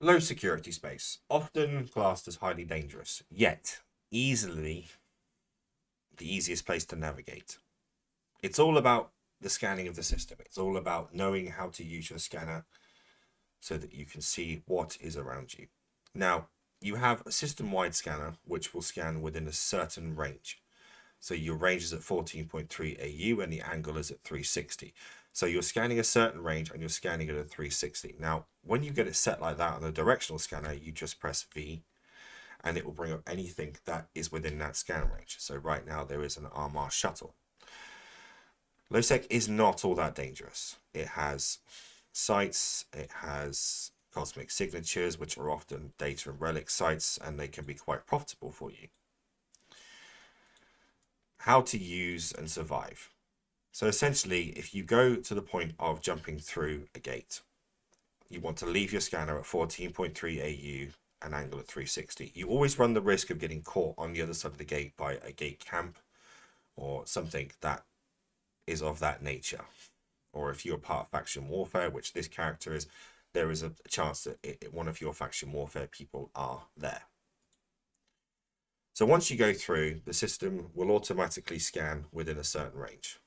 Low security space, often classed as highly dangerous, yet easily the easiest place to navigate. It's all about the scanning of the system. It's all about knowing how to use your scanner so that you can see what is around you. Now, you have a system-wide scanner which will scan within a certain range. So your range is at 14.3 AU and the angle is at 360. So you're scanning a certain range and you're scanning at a 360. Now, when you get it set like that on the directional scanner, you just press V and it will bring up anything that is within that scan range. So right now there is an Armar shuttle. Low-sec is not all that dangerous. It has sites, it has cosmic signatures, which are often data and relic sites, and they can be quite profitable for you. How to use and survive. So essentially, if you go to the point of jumping through a gate, you want to leave your scanner at 14.3 AU, an angle at 360. You always run the risk of getting caught on the other side of the gate by a gate camp or something that is of that nature. Or if you're part of faction warfare, which this character is, there is a chance that one of your faction warfare people are there. So once you go through, the system will automatically scan within a certain range.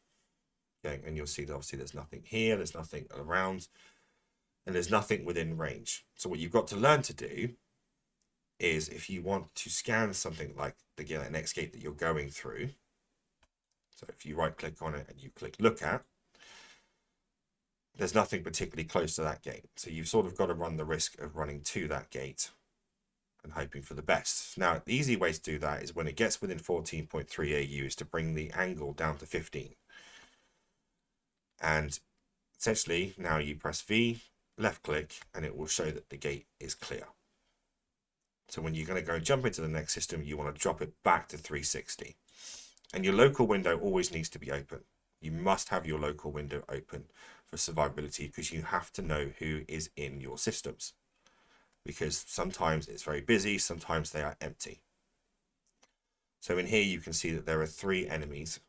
Okay, and you'll see that obviously there's nothing here, there's nothing around, and there's nothing within range. So what you've got to learn to do is, if you want to scan something like the next gate that you're going through, so if you right click on it and you click look at, there's nothing particularly close to that gate. So you've sort of got to run the risk of running to that gate and hoping for the best. Now, the easy way to do that is when it gets within 14.3 AU is to bring the angle down to 15. And essentially, now you press V, left click, and it will show that the gate is clear. So when you're going to go jump into the next system, you want to drop it back to 360. And your local window always needs to be open. You must have your local window open for survivability, because you have to know who is in your systems. Because sometimes it's very busy, sometimes they are empty. So in here you can see that there are 3 enemies,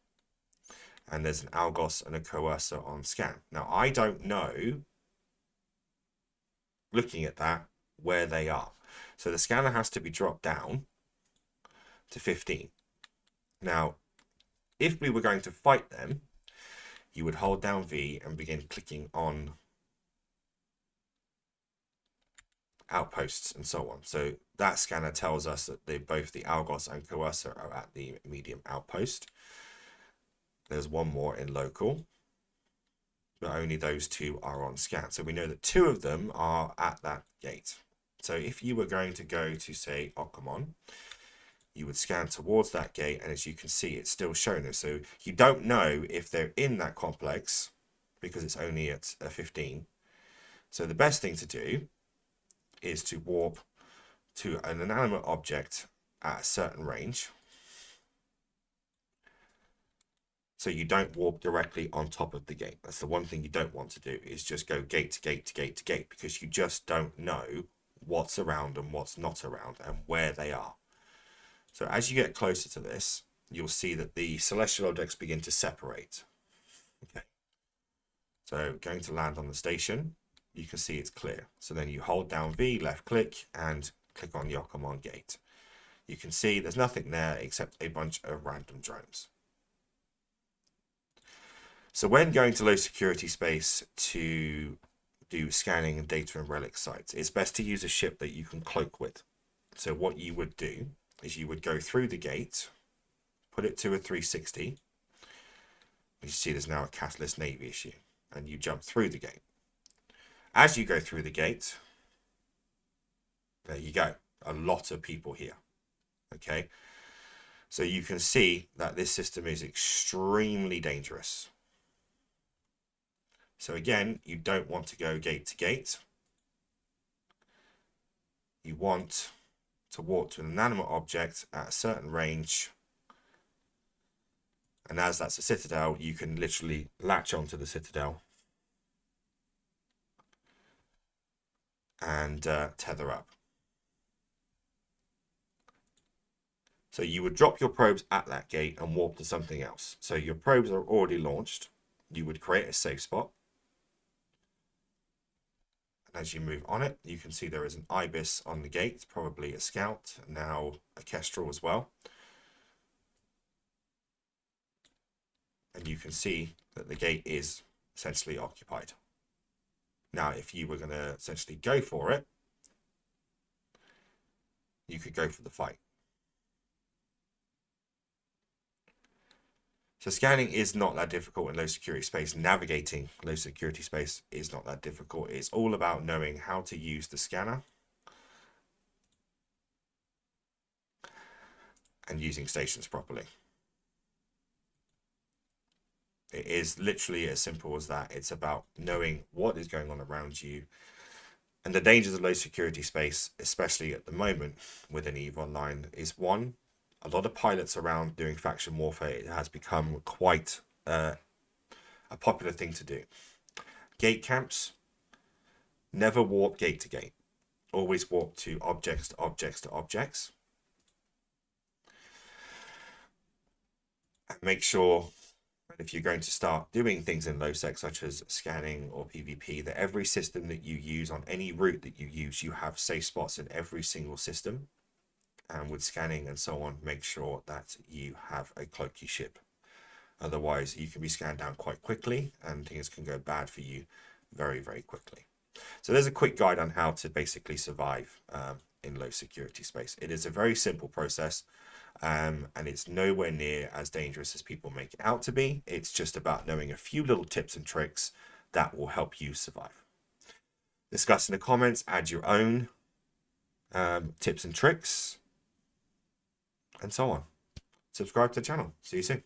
and there's an Algos and a Coercer on scan. Now I don't know, looking at that, where they are. So the scanner has to be dropped down to 15. Now, if we were going to fight them, you would hold down V and begin clicking on outposts and so on. So that scanner tells us that both the Algos and Coercer are at the medium outpost. There's one more in local, but only those 2 are on scan. So we know that 2 of them are at that gate. So if you were going to go to, say, Okamon, you would scan towards that gate, and as you can see, it's still showing us. So you don't know if they're in that complex because it's only at a 15. So the best thing to do is to warp to an inanimate object at a certain range. So you don't warp directly on top of the gate. That's the one thing you don't want to do, is just go gate to gate to gate to gate, because you just don't know what's around and what's not around and where they are. So as you get closer to this, you'll see that the celestial objects begin to separate. Okay. So going to land on the station, you can see it's clear. So then you hold down V, left click, and click on the Okamon gate. You can see there's nothing there except a bunch of random drones. So when going to low security space to do scanning and data and relic sites, it's best to use a ship that you can cloak with. So what you would do is you would go through the gate, put it to a 360. You see there's now a Catalyst Navy issue, and you jump through the gate. As you go through the gate, there you go, a lot of people here. Okay, so you can see that this system is extremely dangerous. So again, you don't want to go gate to gate. You want to walk to an inanimate object at a certain range. And as that's a citadel, you can literally latch onto the citadel and tether up. So you would drop your probes at that gate and warp to something else. So your probes are already launched. You would create a safe spot. As you move on it, you can see there is an ibis on the gate, probably a scout, now a kestrel as well. And you can see that the gate is essentially occupied. Now, if you were going to essentially go for it, you could go for the fight. So scanning is not that difficult in low security space. Navigating low security space is not that difficult. It's all about knowing how to use the scanner and using stations properly. It is literally as simple as that. It's about knowing what is going on around you. And the dangers of low security space, especially at the moment within EVE Online, is one, a lot of pilots around doing faction warfare. It has become quite a popular thing to do. Gate camps, never warp gate to gate. Always warp to objects to objects to objects. And make sure that if you're going to start doing things in low sec, such as scanning or PvP, that every system that you use on any route that you use, you have safe spots in every single system. And with scanning and so on, make sure that you have a cloaky ship. Otherwise, you can be scanned down quite quickly and things can go bad for you very, very quickly. So there's a quick guide on how to basically survive in low security space. It is a very simple process, and it's nowhere near as dangerous as people make it out to be. It's just about knowing a few little tips and tricks that will help you survive. Discuss in the comments, add your own tips and tricks, and so on. Subscribe to the channel. See you soon.